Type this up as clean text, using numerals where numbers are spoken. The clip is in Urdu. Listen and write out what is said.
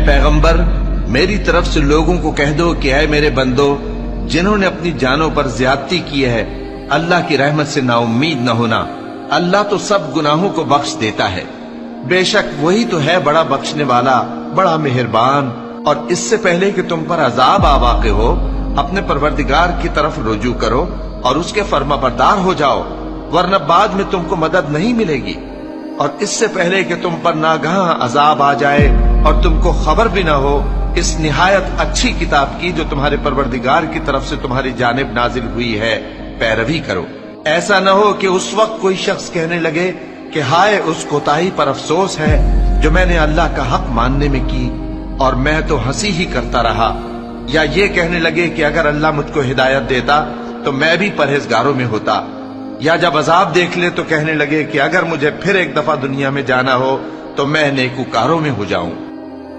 پیغمبر میری طرف سے لوگوں کو کہہ دو کہ اے میرے بندو جنہوں نے اپنی جانوں پر زیادتی کی ہے اللہ کی رحمت سے نا امید نہ ہونا، اللہ تو سب گناہوں کو بخش دیتا ہے، بے شک وہی تو ہے بڑا بخشنے والا بڑا مہربان۔ اور اس سے پہلے کہ تم پر عذاب آ واقع ہو اپنے پروردگار کی طرف رجوع کرو اور اس کے فرما بردار ہو جاؤ، ورنہ بعد میں تم کو مدد نہیں ملے گی۔ اور اس سے پہلے کہ تم پر ناگہاں عذاب آ جائے اور تم کو خبر بھی نہ ہو اس نہایت اچھی کتاب کی جو تمہارے پروردگار کی طرف سے تمہاری جانب نازل ہوئی ہے پیروی کرو۔ ایسا نہ ہو کہ اس وقت کوئی شخص کہنے لگے کہ ہائے اس کوتاہی پر افسوس ہے جو میں نے اللہ کا حق ماننے میں کی اور میں تو ہنسی ہی کرتا رہا، یا یہ کہنے لگے کہ اگر اللہ مجھ کو ہدایت دیتا تو میں بھی پرہیزگاروں میں ہوتا، یا جب عذاب دیکھ لے تو کہنے لگے کہ اگر مجھے پھر ایک دفعہ دنیا میں جانا ہو تو میں نیکوکاروں میں ہو جاؤں۔